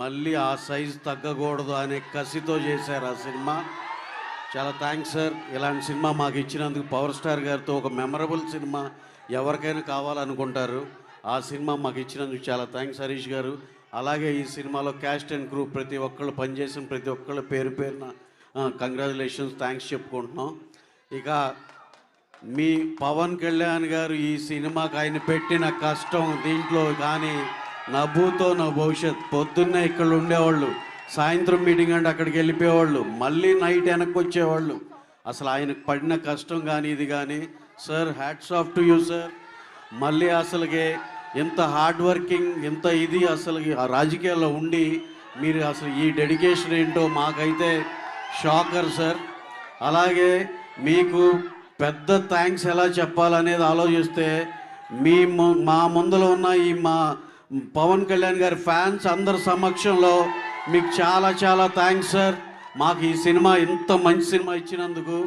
మళ్ళీ ఆ సైజు తగ్గకూడదు అనే కసితో చేశారు ఆ సినిమా. చాలా థ్యాంక్స్ సార్. ఇలాంటి సినిమా మాకు ఇచ్చినందుకు. పవర్ స్టార్ గారితో ఒక మెమరబుల్ సినిమా ఎవరికైనా కావాలనుకుంటారు. ఆ సినిమా మాకు ఇచ్చినందుకు చాలా థ్యాంక్స్ హరీష్ గారు. అలాగే ఈ సినిమాలో క్యాస్ట్ అండ్ క్రూ ప్రతి ఒక్కళ్ళు పనిచేసిన ప్రతి ఒక్కళ్ళు పేరు పేరున కంగ్రాచులేషన్స్, థ్యాంక్స్ చెప్పుకుంటున్నాం. ఇక మీ పవన్ కళ్యాణ్ గారు ఈ సినిమాకి ఆయన పెట్టిన కష్టం దీంట్లో కానీ నవ్వుతో నా భవిష్యత్. పొద్దున్నే ఇక్కడ ఉండేవాళ్ళు, సాయంత్రం మీటింగ్ అంటే అక్కడికి వెళ్ళిపోయేవాళ్ళు, మళ్ళీ నైట్ వెనక్కి వచ్చేవాళ్ళు. అసలు ఆయనకు పడిన కష్టం కానీ ఇది కానీ sir, hats off to you sir. మళ్ళీ అసలుకి ఇంత హార్డ్ వర్కింగ్, ఇంత ఇది అసలు రాజకీయాల్లో ఉండి మీరు అసలు ఈ డెడికేషన్ ఏంటో మాకైతే షాకర్ సార్. అలాగే మీకు పెద్ద థ్యాంక్స్ ఎలా చెప్పాలనేది ఆలోచిస్తే మా ముందులో ఉన్న ఈ మా పవన్ కళ్యాణ్ గారి ఫ్యాన్స్ అందరి సమక్షంలో మీకు చాలా చాలా థ్యాంక్స్ సార్. మాకు ఈ సినిమా ఇంత మంచి సినిమా ఇచ్చినందుకు.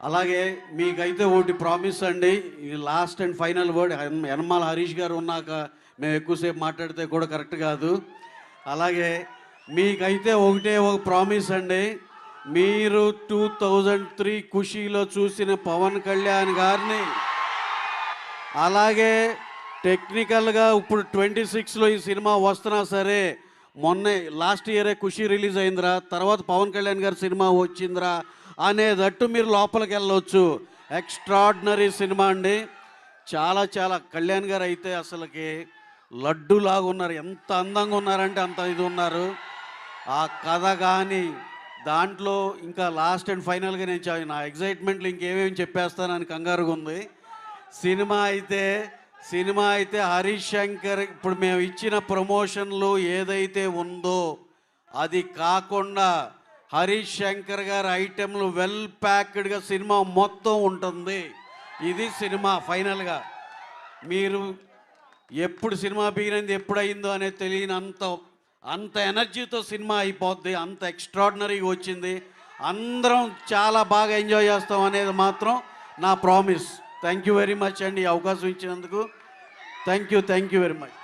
అలాగే మీకైతే ఒకటి ప్రామిస్ అండి, ఈ last and final word. Yanamala Harish గారు ఉన్నాక మేము ఎక్కువసేపు మాట్లాడితే కూడా కరెక్ట్ కాదు. అలాగే మీకైతే ఒకటే ఒక ప్రామిస్ అండి, మీరు 2003 ఖుషీలో చూసిన పవన్ కళ్యాణ్ గారిని అలాగే టెక్నికల్గా ఇప్పుడు 26లో ఈ సినిమా వస్తున్నా సరే, మొన్నే లాస్ట్ ఇయరే ఖుషి రిలీజ్ అయిందిరా, తర్వాత పవన్ కళ్యాణ్ గారి సినిమా వచ్చిందిరా అనేటట్టు మీరు లోపలికి వెళ్ళవచ్చు. ఎక్స్ట్రాడినరీ సినిమా అండి. చాలా చాలా కళ్యాణ్ గారు అయితే అసలుకి లడ్డులాగా ఉన్నారు. ఎంత అందంగా ఉన్నారంటే అంత ఇది ఉన్నారు. ఆ కథ కానీ దాంట్లో ఇంకా లాస్ట్ అండ్ ఫైనల్గా నేను నా ఎగ్జైట్మెంట్లో ఇంకేమేమి చెప్పేస్తానని కంగారుగా ఉంది. సినిమా అయితే హరీష్ శంకర్ ఇప్పుడు మేము ఇచ్చిన ప్రమోషన్లు ఏదైతే ఉందో అది కాకుండా హరీష్ శంకర్ గారి ఐటెంలు వెల్ ప్యాక్డ్గా సినిమా మొత్తం ఉంటుంది. ఇది సినిమా ఫైనల్గా. మీరు ఎప్పుడు సినిమా బిగినది ఎప్పుడయిందో అనేది అంత ఎనర్జీతో సినిమా అయిపోద్ది. అంత ఎక్స్ట్రాడినరీగా వచ్చింది. అందరం చాలా బాగా ఎంజాయ్ చేస్తాం అనేది మాత్రం నా promise. Thank you very much అండి, ఈ అవకాశం ఇచ్చినందుకు. Thank you very much.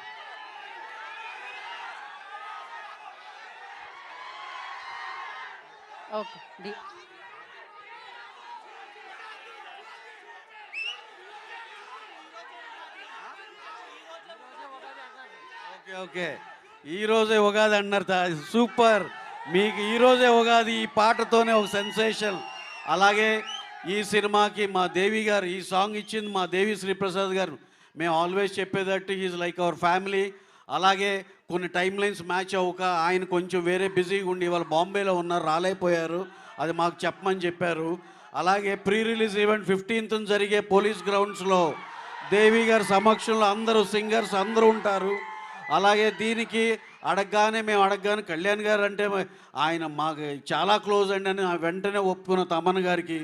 Okay ఈరోజే ఉగాది అన్నారు. సూపర్. మీకు ఈరోజే ఉగాది, ఈ పాటతోనే ఒక సెన్సేషన్. అలాగే ఈ సినిమాకి మా దేవి గారు ఈ సాంగ్ ఇచ్చింది మా దేవి శ్రీప్రసాద్ గారు. మేము ఆల్వేస్ చెప్పేటట్టు ఈజ్ లైక్ అవర్ ఫ్యామిలీ. అలాగే కొన్ని టైం లైన్స్ మ్యాచ్ అవ్వక ఆయన కొంచెం వేరే బిజీగా ఉండి వాళ్ళు బాంబేలో ఉన్నారు, రాలేకపోయారు. అది మాకు చెప్పమని చెప్పారు. అలాగే ప్రీ రిలీజ్ ఈవెంట్ 15th జరిగే పోలీస్ గ్రౌండ్స్లో దేవి గారి సమక్షంలో అందరూ సింగర్స్ అందరూ ఉంటారు. అలాగే దీనికి మేము అడగగానే కళ్యాణ్ గారు అంటే ఆయన మాకు చాలా క్లోజ్ అండి అని వెంటనే ఒప్పుకున్న తమన్ గారికి,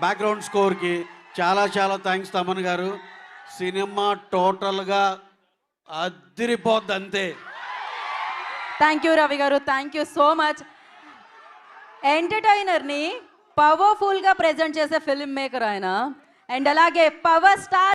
బ్యాక్గ్రౌండ్ స్కోర్కి చాలా చాలా థ్యాంక్స్ తమన్ గారు. సినిమా టోటల్గా అదిరిపోద్ది అంతే. థ్యాంక్ యూ రవి గారు, థ్యాంక్ యూ సో మచ్. ఎంటర్టైనర్ని పవర్ఫుల్గా ప్రెజెంట్ చేసే ఫిల్మ్ మేకర్ ఆయన. అండ్ అలాగే పవర్ స్టార్